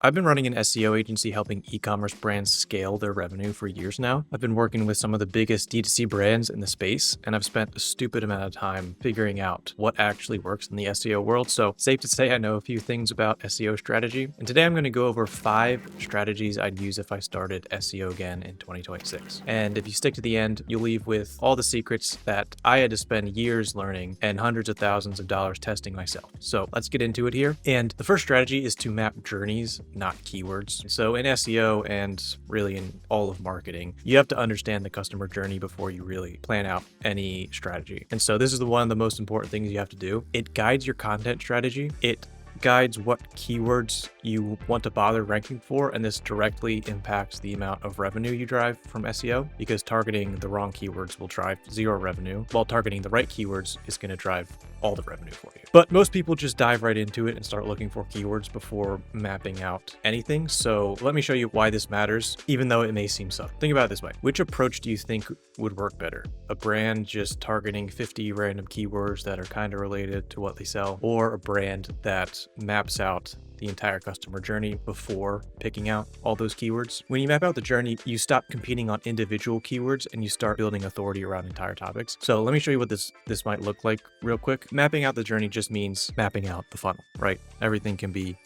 I've been running an SEO agency helping e-commerce brands scale their revenue for years now. I've been working with some of the biggest D2C brands in the space, and I've spent a stupid amount of time figuring out what actually works in the SEO world. So safe to say I know a few things about SEO strategy. And today I'm going to go over 5 strategies I'd use if I started SEO again in 2026. And if you stick to the end, you'll leave with all the secrets that I had to spend years learning and hundreds of thousands of dollars testing myself. So let's get into it here. And the first strategy is to map journeys, not keywords. So in SEO and really in all of marketing, you have to understand the customer journey before you really plan out any strategy. And so this is one of the most important things you have to do. It guides your content strategy. It guides what keywords you want to bother ranking for, and this directly impacts the amount of revenue you drive from SEO, because targeting the wrong keywords will drive 0 revenue, while targeting the right keywords is going to drive all the revenue for you. But most people just dive right into it and start looking for keywords before mapping out anything. So let me show you why this matters, even though it may seem subtle. Think about it this way. Which approach do you think would work better? A brand just targeting 50 random keywords that are kind of related to what they sell, or a brand that maps out the entire customer journey before picking out all those keywords? When you map out the journey, you stop competing on individual keywords and you start building authority around entire topics. So let me show you what this might look like real quick. Mapping out the journey just means mapping out the funnel, right? Everything can be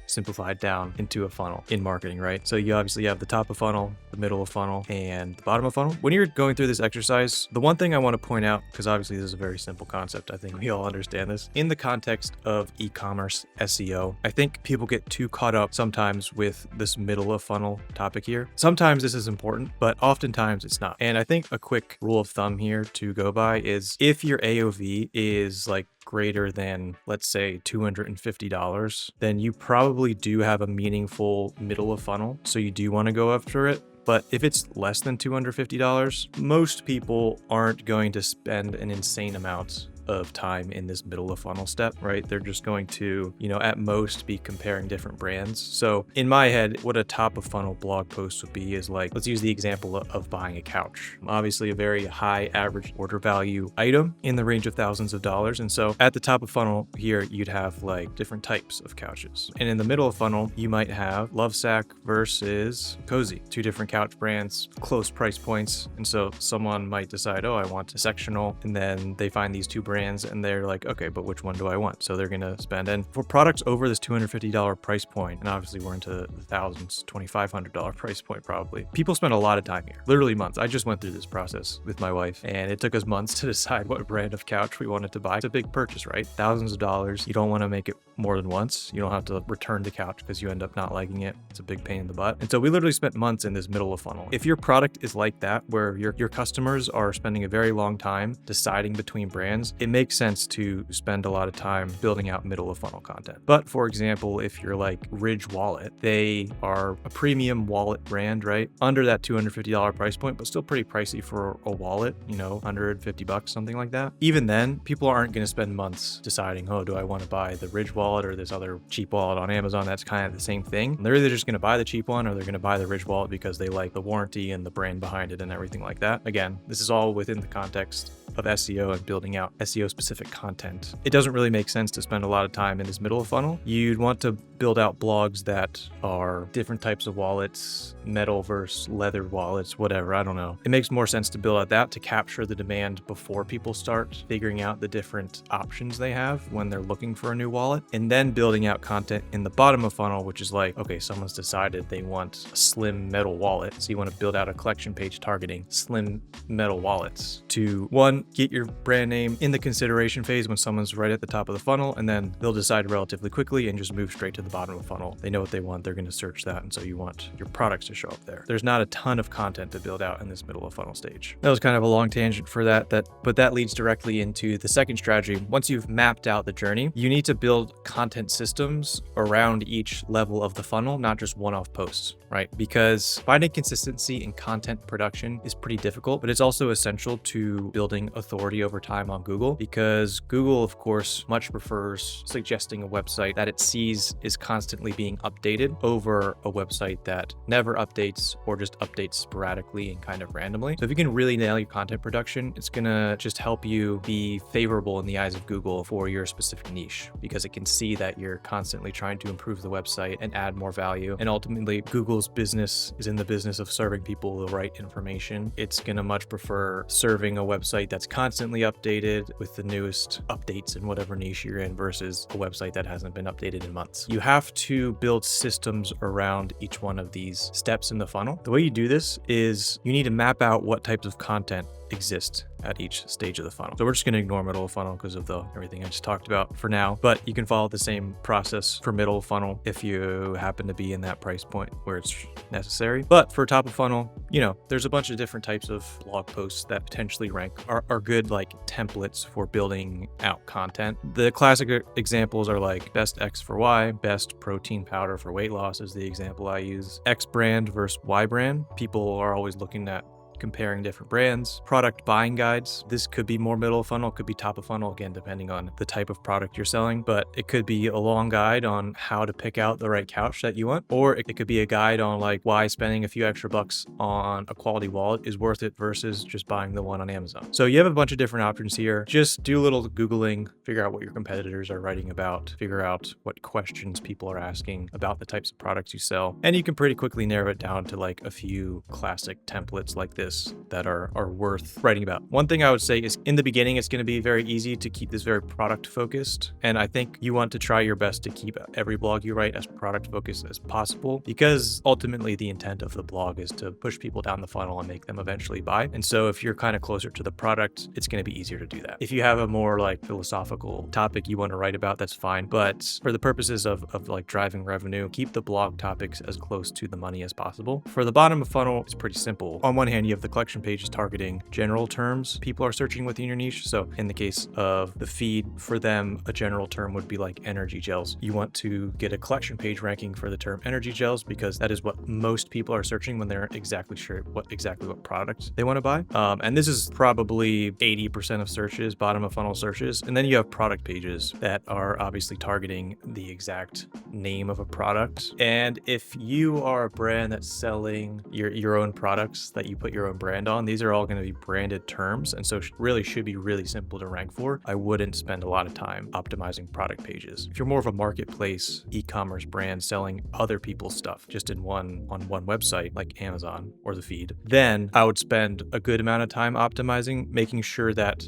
simplified down into a funnel in marketing, right? So you obviously have the top of funnel, the middle of funnel, and the bottom of funnel. When you're going through this exercise, the one thing I want to point out, because obviously this is a very simple concept, I think we all understand this, in the context of e-commerce SEO, I think people get too caught up sometimes with this middle of funnel topic here. Sometimes this is important, but oftentimes it's not. And I think a quick rule of thumb here to go by is if your AOV is like greater than, let's say, $250, then you probably do have a meaningful middle of funnel. So you do want to go after it. But if it's less than $250, most people aren't going to spend an insane amount of time in this middle of funnel step, right? They're just going to, at most be comparing different brands. So in my head, what a top of funnel blog post would be is like, let's use the example of buying a couch. Obviously a very high average order value item in the range of thousands of dollars. And so at the top of funnel here, you'd have like different types of couches. And in the middle of funnel, you might have Lovesac versus Cozy, 2 different couch brands, close price points. And so someone might decide, oh, I want a sectional. And then they find these 2 brands and they're like, okay, but which one do I want? So they're going to spend. And for products over this $250 price point, and obviously we're into the thousands, $2,500 price point probably, people spend a lot of time here, literally months. I just went through this process with my wife and it took us months to decide what brand of couch we wanted to buy. It's a big purchase, right? Thousands of dollars. You don't want to make it more than once. You don't have to return the couch because you end up not liking it. It's a big pain in the butt. And so we literally spent months in this middle of funnel. If your product is like that, where your customers are spending a very long time deciding between brands, it makes sense to spend a lot of time building out middle of funnel content. But for example, if you're like Ridge Wallet, they are a premium wallet brand, right? Under that $250 price point, but still pretty pricey for a wallet, $150, something like that. Even then, people aren't going to spend months deciding, oh, do I want to buy the Ridge Wallet or this other cheap wallet on Amazon? That's kind of the same thing. They're either just going to buy the cheap one or they're going to buy the Ridge Wallet because they like the warranty and the brand behind it and everything like that. Again, this is all within the context of SEO and building out SEO specific content. It doesn't really make sense to spend a lot of time in this middle of funnel. You'd want to build out blogs that are different types of wallets, metal versus leather wallets, whatever, I don't know. It makes more sense to build out that to capture the demand before people start figuring out the different options they have when they're looking for a new wallet, and then building out content in the bottom of funnel, which is like, okay, someone's decided they want a slim metal wallet. So you want to build out a collection page targeting slim metal wallets to, one, get your brand name in the consideration phase when someone's right at the top of the funnel, and then they'll decide relatively quickly and just move straight to the bottom of the funnel. They know what they want, they're going to search that, and so you want your products to show up there. There's not a ton of content to build out in this middle of funnel stage. That was kind of a long tangent for that, but that leads directly into the second strategy. Once you've mapped out the journey, you need to build content systems around each level of the funnel, not just one-off posts, right? Because finding consistency in content production is pretty difficult, but it's also essential to building building authority over time on Google, because Google, of course, much prefers suggesting a website that it sees is constantly being updated over a website that never updates or just updates sporadically and kind of randomly. So if you can really nail your content production, it's gonna just help you be favorable in the eyes of Google for your specific niche, because it can see that you're constantly trying to improve the website and add more value. And ultimately, Google's business is in the business of serving people the right information. It's gonna much prefer serving a website that's constantly updated with the newest updates in whatever niche you're in versus a website that hasn't been updated in months. You have to build systems around each one of these steps in the funnel. The way you do this is you need to map out what types of content exist at each stage of the funnel. So we're just going to ignore middle of funnel because of everything I just talked about for now, but you can follow the same process for middle of funnel if you happen to be in that price point where it's necessary. But for top of funnel, there's a bunch of different types of blog posts that potentially rank are good like templates for building out content. The classic examples are like best X for Y, best protein powder for weight loss is the example I use. X brand versus Y brand. People are always looking at comparing different brands. Product buying guides. This could be more middle of funnel, could be top of funnel, again, depending on the type of product you're selling, but it could be a long guide on how to pick out the right couch that you want, or it could be a guide on like why spending a few extra bucks on a quality wallet is worth it versus just buying the one on Amazon. So you have a bunch of different options here. Just do a little Googling, figure out what your competitors are writing about, figure out what questions people are asking about the types of products you sell, and you can pretty quickly narrow it down to like a few classic templates like this that are worth writing about. One thing I would say is in the beginning, it's going to be very easy to keep this very product focused. And I think you want to try your best to keep every blog you write as product focused as possible, because ultimately the intent of the blog is to push people down the funnel and make them eventually buy. And so if you're kind of closer to the product, it's going to be easier to do that. If you have a more like philosophical topic you want to write about, that's fine. But for the purposes of like driving revenue, keep the blog topics as close to the money as possible. For the bottom of funnel, it's pretty simple. On one hand, you have the collection pages targeting general terms people are searching within your niche. So in the case of the feed, for them, a general term would be like energy gels. You want to get a collection page ranking for the term energy gels because that is what most people are searching when they're exactly sure what product they want to buy. And this is probably 80% of searches, bottom of funnel searches. And then you have product pages that are obviously targeting the exact name of a product. And if you are a brand that's selling your own products that you put your own brand on, these are all going to be branded terms, and so really should be really simple to rank for. I wouldn't spend a lot of time optimizing product pages. If you're more of a marketplace e-commerce brand selling other people's stuff just on one website like Amazon or the feed, then I would spend a good amount of time optimizing, making sure that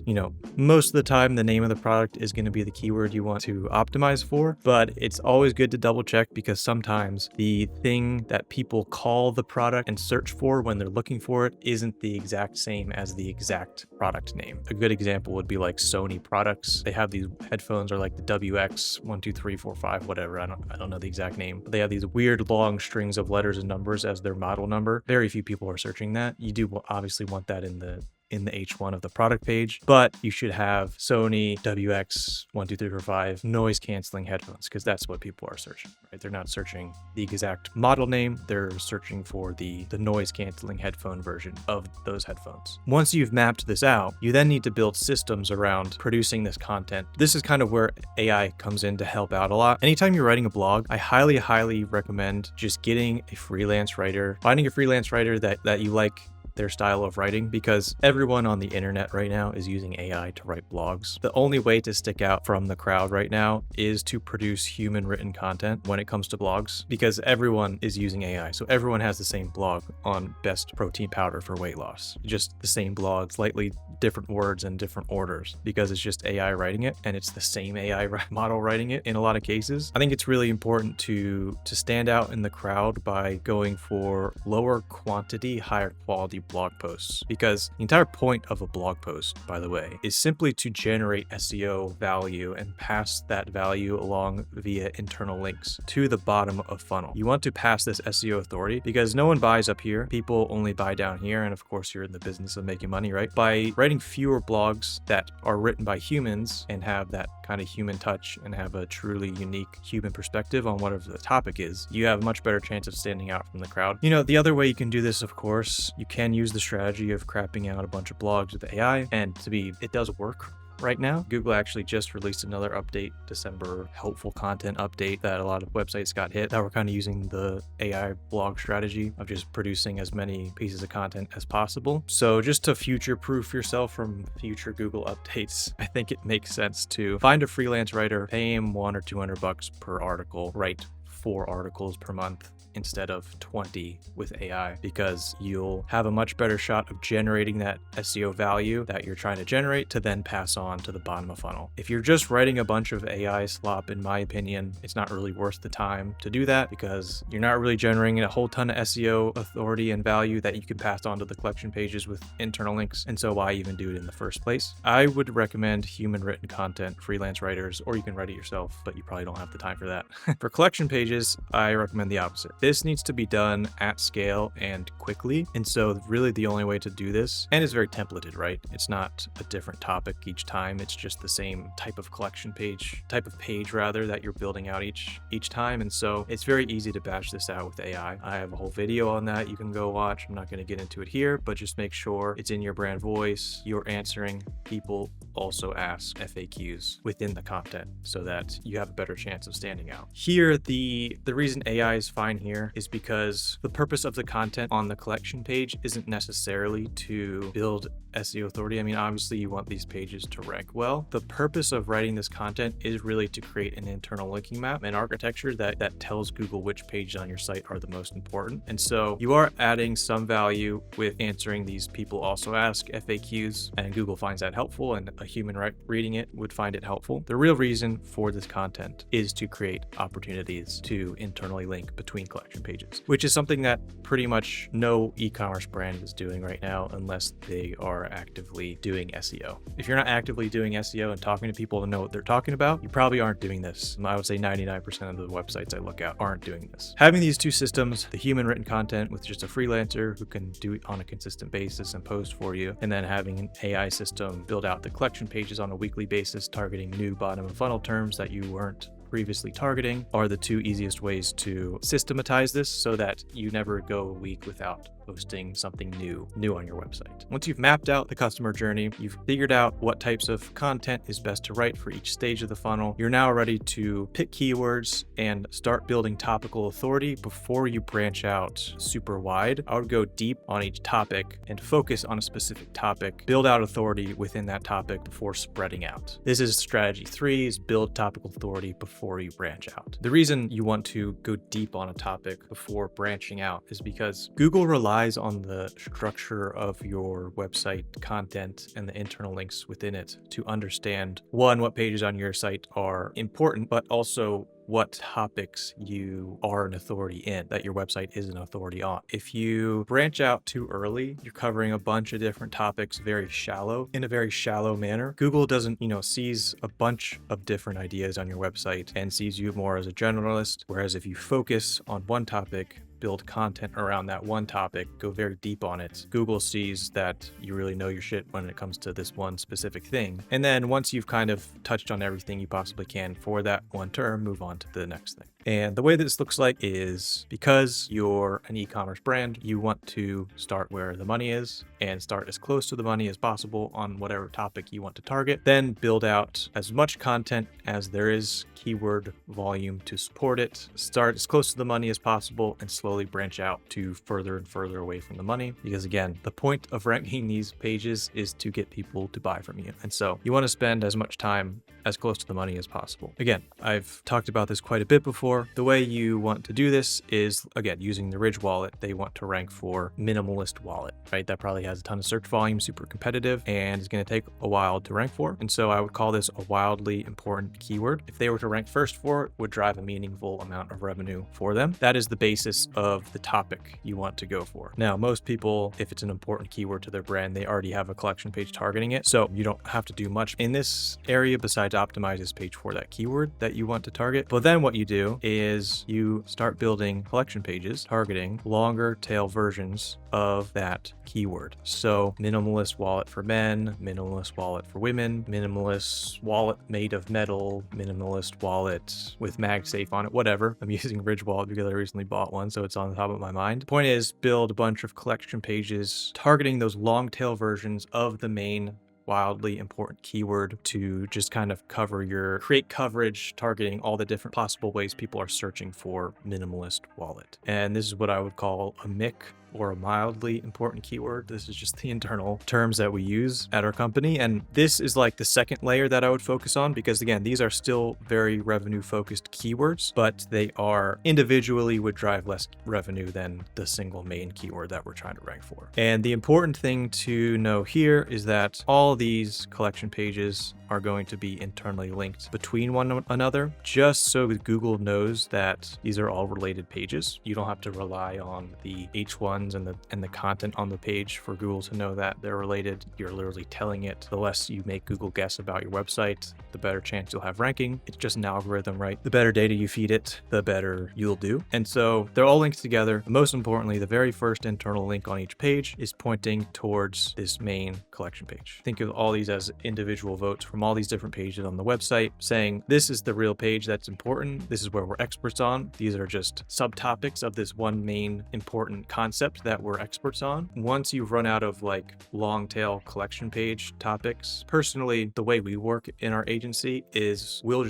most of the time the name of the product is going to be the keyword you want to optimize for. But it's always good to double check, because sometimes the thing that people call the product and search for when they're looking for it isn't the exact same as the exact product name. A good example would be like Sony products. They have these headphones, or like the WX12345, whatever. I don't know the exact name, but they have these weird long strings of letters and numbers as their model number. Very few people are searching that. You do obviously want that in the H1 of the product page, but you should have Sony WX12345 noise canceling headphones, because that's what people are searching, right? They're not searching the exact model name, they're searching for the noise canceling headphone version of those headphones. Once you've mapped this out, you then need to build systems around producing this content. This is kind of where AI comes in to help out a lot. Anytime you're writing a blog, I highly recommend just getting a freelance writer, finding a freelance writer that you like their style of writing, because everyone on the internet right now is using AI to write blogs. The only way to stick out from the crowd right now is to produce human written content when it comes to blogs, because everyone is using AI. So everyone has the same blog on best protein powder for weight loss, just the same blog, slightly different words and different orders, because it's just AI writing it, and it's the same AI model writing it in a lot of cases. I think it's really important to stand out in the crowd by going for lower quantity, higher quality blog posts, because the entire point of a blog post, by the way, is simply to generate SEO value and pass that value along via internal links to the bottom of funnel. You want to pass this SEO authority, because no one buys up here, people only buy down here, and of course you're in the business of making money, right? By writing fewer blogs that are written by humans and have that kind of human touch and have a truly unique human perspective on whatever the topic is, you have a much better chance of standing out from the crowd. The other way you can do this, of course, you can can use the strategy of crapping out a bunch of blogs with AI, and it does work. Right now, Google actually just released another update, December helpful content update, that a lot of websites got hit that were kind of using the AI blog strategy of just producing as many pieces of content as possible. So just to future-proof yourself from future Google updates, I think it makes sense to find a freelance writer, pay him $100 or $200 per article, write 4 articles per month instead of 20 with AI, because you'll have a much better shot of generating that SEO value that you're trying to generate to then pass on to the bottom of funnel. If you're just writing a bunch of AI slop, in my opinion, it's not really worth the time to do that, because you're not really generating a whole ton of SEO authority and value that you can pass on to the collection pages with internal links. And so why even do it in the first place? I would recommend human written content, freelance writers, or you can write it yourself, but you probably don't have the time for that. For collection pages, I recommend the opposite. This needs to be done at scale and quickly. And so really the only way to do this, and it's very templated, right? It's not a different topic each time. It's just the same type of type of page rather, that you're building out each time. And so it's very easy to batch this out with AI. I have a whole video on that you can go watch. I'm not going to get into it here, but just make sure it's in your brand voice. You're answering people also ask FAQs within the content so that you have a better chance of standing out. Here, the reason AI is fine here is because the purpose of the content on the collection page isn't necessarily to build SEO authority. I mean, obviously you want these pages to rank well. The purpose of writing this content is really to create an internal linking map and architecture that tells Google which pages on your site are the most important. And so you are adding some value with answering these people also ask FAQs, and Google finds that helpful, and a human reading it would find it helpful. The real reason for this content is to create opportunities to internally link between collection pages, which is something that pretty much no e-commerce brand is doing right now unless they are actively doing SEO. If you're not actively doing SEO and talking to people to know what they're talking about, you probably aren't doing this. I would say 99% of the websites I look at aren't doing this. Having these two systems, the human written content with just a freelancer who can do it on a consistent basis and post for you, and then having an AI system build out the collection pages on a weekly basis, targeting new bottom of funnel terms that you weren't previously targeting, are the two easiest ways to systematize this so that you never go a week without posting something new on your website. Once you've mapped out the customer journey, you've figured out what types of content is best to write for each stage of the funnel, you're now ready to pick keywords and start building topical authority before you branch out super wide. I would go deep on each topic and focus on a specific topic, build out authority within that topic before spreading out. This is strategy 3, is build topical authority before you branch out. The reason you want to go deep on a topic before branching out is because Google relies on the structure of your website content and the internal links within it to understand, one, what pages on your site are important, but also what topics you are an authority in, that your website is an authority on. If you branch out too early, you're covering a bunch of different topics in a very shallow manner. Google doesn't, sees a bunch of different ideas on your website and sees you more as a generalist. Whereas if you focus on one topic, build content around that one topic, go very deep on it, Google sees that you really know your shit when it comes to this one specific thing. And then once you've kind of touched on everything you possibly can for that one term, move on to the next thing. And the way this looks like is, because you're an e-commerce brand, you want to start where the money is and start as close to the money as possible on whatever topic you want to target. Then build out as much content as there is keyword volume to support it. Start as close to the money as possible and slowly branch out to further and further away from the money. Because again, the point of ranking these pages is to get people to buy from you. And so you want to spend as much time as close to the money as possible. Again, I've talked about this quite a bit before. The way you want to do this is, again, using the Ridge wallet. They want to rank for minimalist wallet, right? That probably has a ton of search volume, super competitive, and is going to take a while to rank for. And so I would call this a wildly important keyword. If they were to rank first for it, would drive a meaningful amount of revenue for them. That is the basis of the topic you want to go for. Now, most people, if it's an important keyword to their brand, they already have a collection page targeting it. So you don't have to do much in this area besides optimize this page for that keyword that you want to target. But then what you do is you start building collection pages targeting longer tail versions of that keyword. So minimalist wallet for men, minimalist wallet for women, minimalist wallet made of metal, minimalist wallet with MagSafe on it, whatever. I'm using Ridge wallet because I recently bought one, so what's on the top of my mind. Point is, build a bunch of collection pages targeting those long tail versions of the main wildly important keyword to just kind of create coverage targeting all the different possible ways people are searching for minimalist wallet. And this is what I would call a MIC, or a mildly important keyword. This is just the internal terms that we use at our company. And this is like the second layer that I would focus on, because again, these are still very revenue focused keywords, but they are individually would drive less revenue than the single main keyword that we're trying to rank for. And the important thing to know here is that all these collection pages are going to be internally linked between one another, just so Google knows that these are all related pages. You don't have to rely on the H1 and the content on the page for Google to know that they're related. You're literally telling it. The less you make Google guess about your website, the better chance you'll have ranking. It's just an algorithm, right? The better data you feed it, the better you'll do. And so they're all linked together. Most importantly, the very first internal link on each page is pointing towards this main collection page. Think of all these as individual votes from all these different pages on the website saying, this is the real page that's important. This is where we're experts on. These are just subtopics of this one main important concept that we're experts on. Once you've run out of like long tail collection page topics, personally, the way we work in our agency is we'll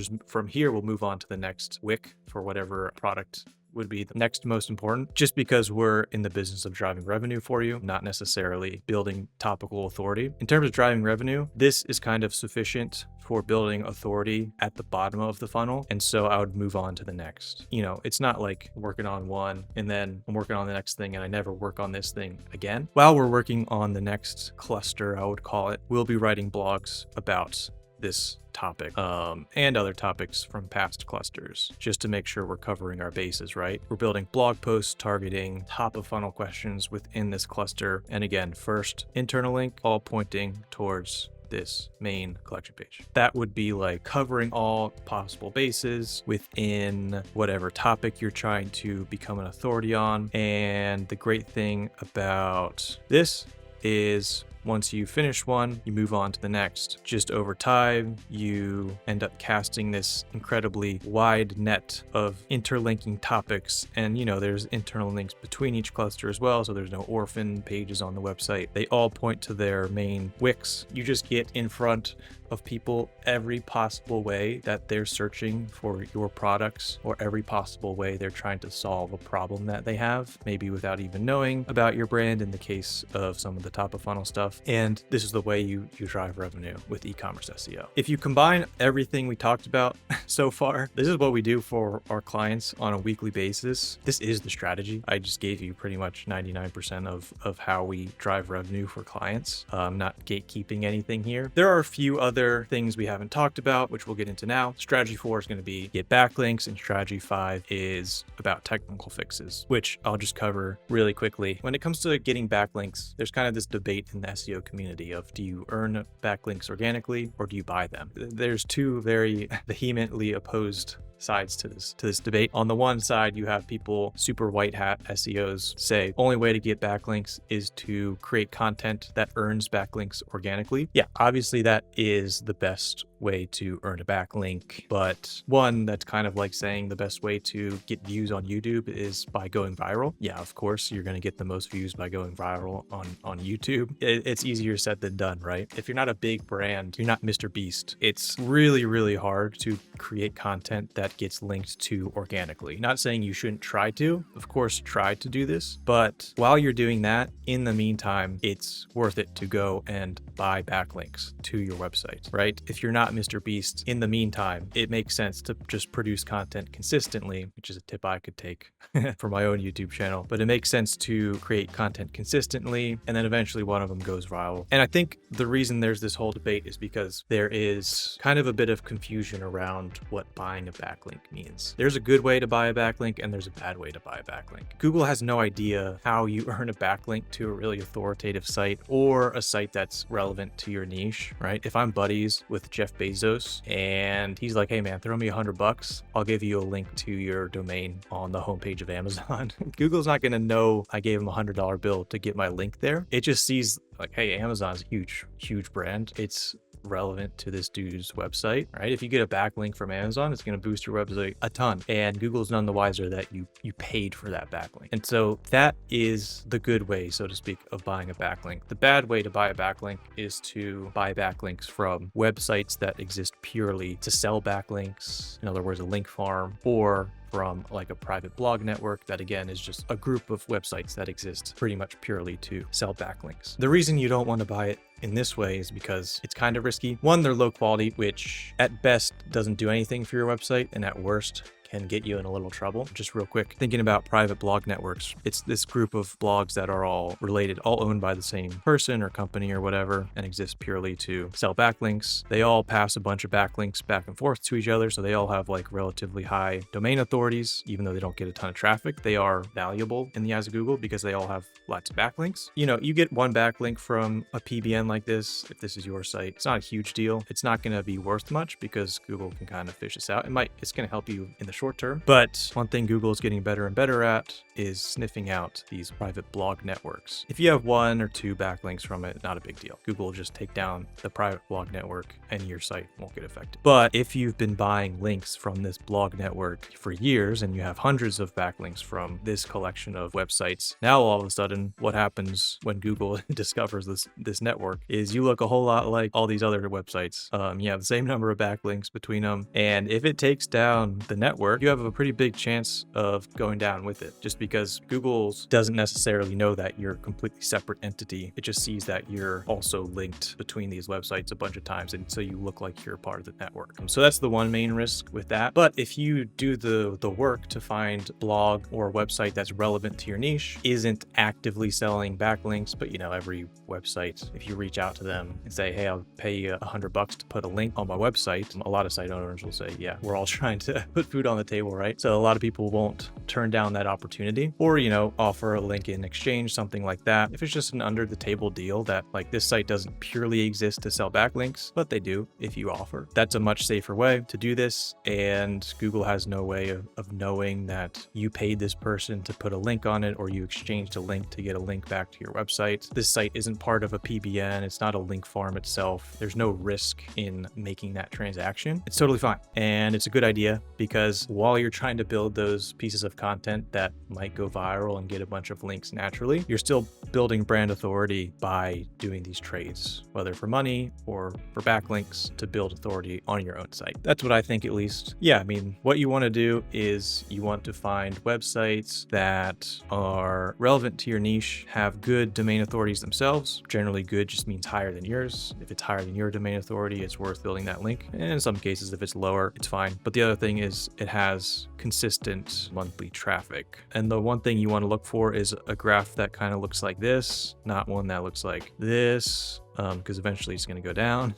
move on to the next wick for whatever product would be the next most important, just because we're in the business of driving revenue for you, not necessarily building topical authority. In terms of driving revenue, this is kind of sufficient for building authority at the bottom of the funnel. And so I would move on to the next. You know, it's not like working on one and then I'm working on the next thing and I never work on this thing again. While we're working on the next cluster, I would call it, we'll be writing blogs about this topic and other topics from past clusters, just to make sure we're covering our bases, right? We're building blog posts targeting top of funnel questions within this cluster. And again, first internal link, all pointing towards this main collection page. That would be like covering all possible bases within whatever topic you're trying to become an authority on. And the great thing about this is once you finish one, you move on to the next. Just over time, you end up casting this incredibly wide net of interlinking topics. And, you know, there's internal links between each cluster as well. So there's no orphan pages on the website. They all point to their main wicks. You just get in front of people every possible way that they're searching for your products, or every possible way they're trying to solve a problem that they have, maybe without even knowing about your brand in the case of some of the top of funnel stuff. And this is the way you drive revenue with e-commerce SEO. If you combine everything we talked about so far, this is what we do for our clients on a weekly basis. This is the strategy. I just gave you pretty much 99% of how we drive revenue for clients. I'm not gatekeeping anything here. There are a few other things we haven't talked about, which we'll get into now. Strategy 4 is going to be get backlinks, and strategy 5 is about technical fixes, which I'll just cover really quickly. When it comes to getting backlinks, there's kind of this debate in the SEO community of, do you earn backlinks organically or do you buy them? There's two very vehemently opposed sides to this debate. On the one side, you have people, super white hat SEOs, say only way to get backlinks is to create content that earns backlinks organically. Yeah, obviously that is the best way to earn a backlink, but one that's kind of like saying the best way to get views on YouTube is by going viral. Yeah, of course you're going to get the most views by going viral on YouTube. It's easier said than done, right? If you're not a big brand, you're not Mr. Beast, it's really, really hard to create content that gets linked to organically. Not saying you shouldn't try to, of course, try to do this, but while you're doing that, in the meantime, it's worth it to go and buy backlinks to your website, right? If you're not Mr. Beast, in the meantime, it makes sense to just produce content consistently, which is a tip I could take for my own YouTube channel, but it makes sense to create content consistently, and then eventually one of them goes viral. And I think the reason there's this whole debate is because there is kind of a bit of confusion around what buying a backlink means. There's a good way to buy a backlink and there's a bad way to buy a backlink. Google has no idea how you earn a backlink to a really authoritative site or a site that's relevant to your niche, right? If I'm buddies with Jeff Bezos and he's like, hey man, throw me $100, I'll give you a link to your domain on the homepage of Amazon. Google's not going to know I gave him a $100 bill to get my link there. It just sees like, hey, Amazon's a huge brand. It's relevant to this dude's website, right? If you get a backlink from Amazon, it's going to boost your website a ton, and Google's none the wiser that you paid for that backlink. And so that is the good way, so to speak, of buying a backlink. The bad way to buy a backlink is to buy backlinks from websites that exist purely to sell backlinks. In other words, a link farm, or from like a private blog network that again is just a group of websites that exist pretty much purely to sell backlinks. The reason you don't want to buy it in this way is because it's kind of risky. One, they're low quality, which at best doesn't do anything for your website, and at worst can get you in a little trouble. Just real quick, thinking about private blog networks, it's this group of blogs that are all related, all owned by the same person or company or whatever, and exist purely to sell backlinks. They all pass a bunch of backlinks back and forth to each other, so they all have like relatively high domain authorities. Even though they don't get a ton of traffic, they are valuable in the eyes of Google because they all have lots of backlinks. You know, you get one backlink from a PBN like this, if this is your site, it's not a huge deal. It's not going to be worth much because Google can kind of fish this out. It's going to help you in the short term. But one thing Google is getting better and better at is sniffing out these private blog networks. If you have one or two backlinks from it, not a big deal. Google will just take down the private blog network and your site won't get affected. But if you've been buying links from this blog network for years and you have hundreds of backlinks from this collection of websites, now all of a sudden what happens when Google discovers this network is you look a whole lot like all these other websites. You have the same number of backlinks between them, and if it takes down the network, you have a pretty big chance of going down with it, just because Google doesn't necessarily know that you're a completely separate entity. It just sees that you're also linked between these websites a bunch of times, and so you look like you're a part of the network. So that's the one main risk with that. But if you do the work to find blog or website that's relevant to your niche, isn't actively selling backlinks, but every website, if you reach out to them and say, hey, I'll pay you $100 to put a link on my website, a lot of site owners will say, yeah, we're all trying to put food on the table, right? So a lot of people won't turn down that opportunity, or offer a link in exchange, something like that. If it's just an under the table deal that like this site doesn't purely exist to sell backlinks, but they do if you offer, that's a much safer way to do this. And Google has no way of knowing that you paid this person to put a link on it, or you exchanged a link to get a link back to your website. This site isn't part of a PBN. It's not a link farm itself. There's no risk in making that transaction. It's totally fine. And it's a good idea because while you're trying to build those pieces of content that might go viral and get a bunch of links naturally, you're still building brand authority by doing these trades, whether for money or for backlinks, to build authority on your own site. That's what I think, at least. Yeah, I mean, what you want to do is you want to find websites that are relevant to your niche, have good domain authorities themselves. Generally, good just means higher than yours. If it's higher than your domain authority, it's worth building that link. And in some cases, if it's lower, it's fine. But the other thing is it has consistent monthly traffic. And the one thing you want to look for is a graph that kind of looks like this, not one that looks like this. Because eventually it's going to go down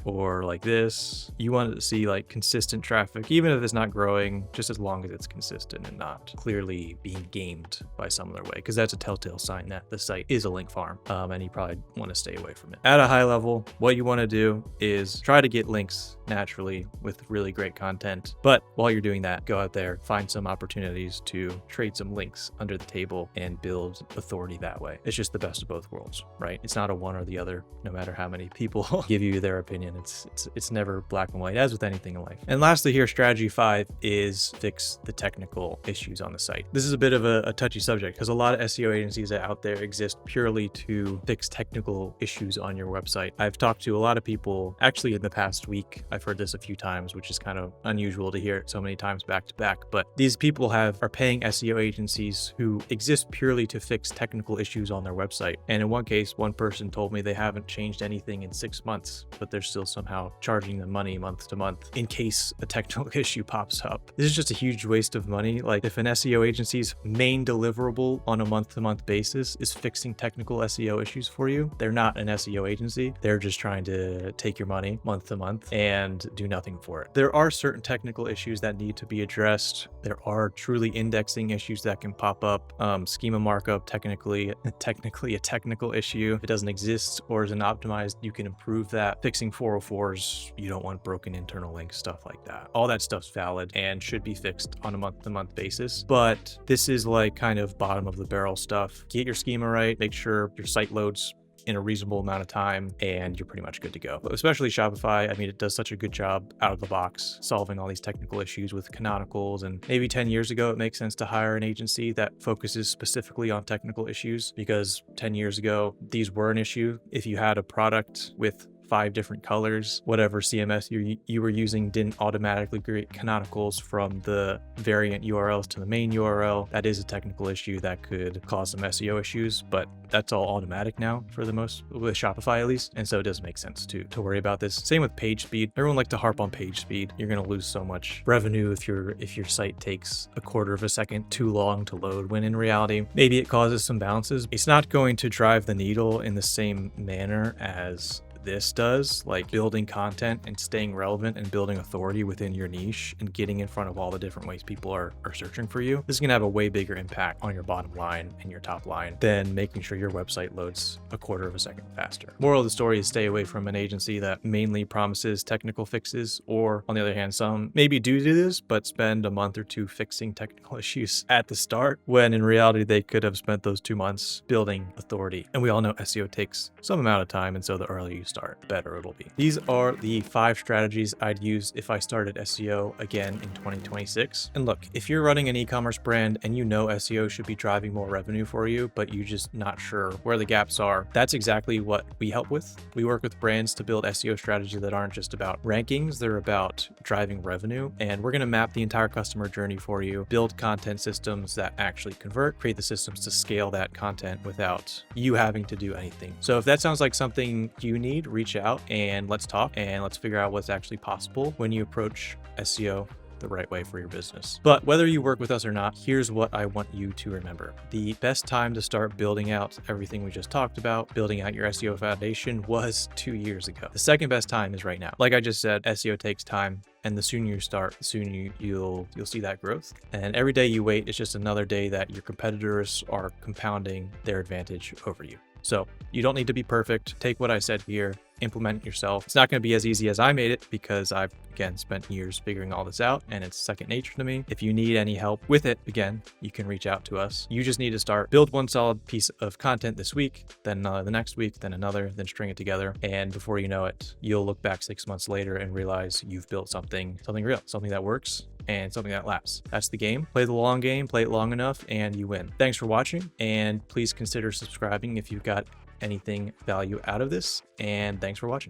or like this. You want to see like consistent traffic, even if it's not growing, just as long as it's consistent and not clearly being gamed by some other way, because that's a telltale sign that the site is a link farm, and you probably want to stay away from it. At a high level, what you want to do is try to get links naturally with really great content. But while you're doing that, go out there, find some opportunities to trade some links under the table and build authority that way. It's just the best of both worlds, right? It's not a one or the other. No matter how many people give you their opinion, it's never black and white, as with anything in life. And lastly here, strategy 5 is fix the technical issues on the site. This is a bit of a touchy subject because a lot of SEO agencies out there exist purely to fix technical issues on your website. I've talked to a lot of people, actually in the past week, I've heard this a few times, which is kind of unusual to hear it so many times back to back, but these people are paying SEO agencies who exist purely to fix technical issues on their website. And in one case, one person told me they haven't changed anything in 6 months, but they're still somehow charging them money month to month in case a technical issue pops up. This is just a huge waste of money. Like, if an SEO agency's main deliverable on a month-to-month basis is fixing technical SEO issues for you, they're not an SEO agency. They're just trying to take your money month to month and do nothing for it. There are certain technical issues that need to be addressed. There are truly indexing issues that can pop up. Schema markup, technically a technical issue. If it doesn't exist or isn't optimized, you can improve that. Fixing 404s, you don't want broken internal links, stuff like that. All that stuff's valid and should be fixed on a month-to-month basis. But this is like kind of bottom of the barrel stuff. Get your schema right, make sure your site loads in a reasonable amount of time, and you're pretty much good to go. But especially Shopify, I mean, it does such a good job out of the box solving all these technical issues with canonicals. And maybe 10 years ago, it makes sense to hire an agency that focuses specifically on technical issues, because 10 years ago, these were an issue. If you had a product with 5 different colors, whatever CMS you were using didn't automatically create canonicals from the variant URLs to the main URL. That is a technical issue that could cause some SEO issues, but that's all automatic now for the most, with Shopify at least. And so it does make sense to worry about this. Same with page speed. Everyone likes to harp on page speed. You're going to lose so much revenue if your site takes a quarter of a second too long to load, when in reality, maybe it causes some bounces. It's not going to drive the needle in the same manner as this does, like building content and staying relevant and building authority within your niche and getting in front of all the different ways people are searching for you. This is going to have a way bigger impact on your bottom line and your top line than making sure your website loads a quarter of a second faster. Moral of the story is stay away from an agency that mainly promises technical fixes, or on the other hand, some maybe do this, but spend a month or 2 fixing technical issues at the start, when in reality, they could have spent those 2 months building authority. And we all know SEO takes some amount of time, and so the earlier you start, better it'll be. These are the 5 strategies I'd use if I started SEO again in 2026. And look, if you're running an e-commerce brand and you know SEO should be driving more revenue for you, but you're just not sure where the gaps are, that's exactly what we help with. We work with brands to build SEO strategies that aren't just about rankings, they're about driving revenue. And we're going to map the entire customer journey for you, build content systems that actually convert, create the systems to scale that content without you having to do anything. So if that sounds like something you need, reach out and let's talk, and let's figure out what's actually possible when you approach SEO the right way for your business. But whether you work with us or not, here's what I want you to remember. The best time to start building out everything we just talked about, building out your SEO foundation, was 2 years ago. The second best time is right now. Like I just said, SEO takes time, and the sooner you start, the sooner you'll see that growth. And every day you wait, it's just another day that your competitors are compounding their advantage over you. So you don't need to be perfect. Take what I said here, implement it yourself. It's not going to be as easy as I made it, because I've, again, spent years figuring all this out and it's second nature to me. If you need any help with it, again, you can reach out to us. You just need to start, build one solid piece of content this week, then the next week, then another, then string it together. And before you know it, you'll look back 6 months later and realize you've built something real, something that works, and something that lasts. That's the game. Play the long game, play it long enough, and you win. Thanks for watching, and please consider subscribing if you've got anything value out of this, and thanks for watching.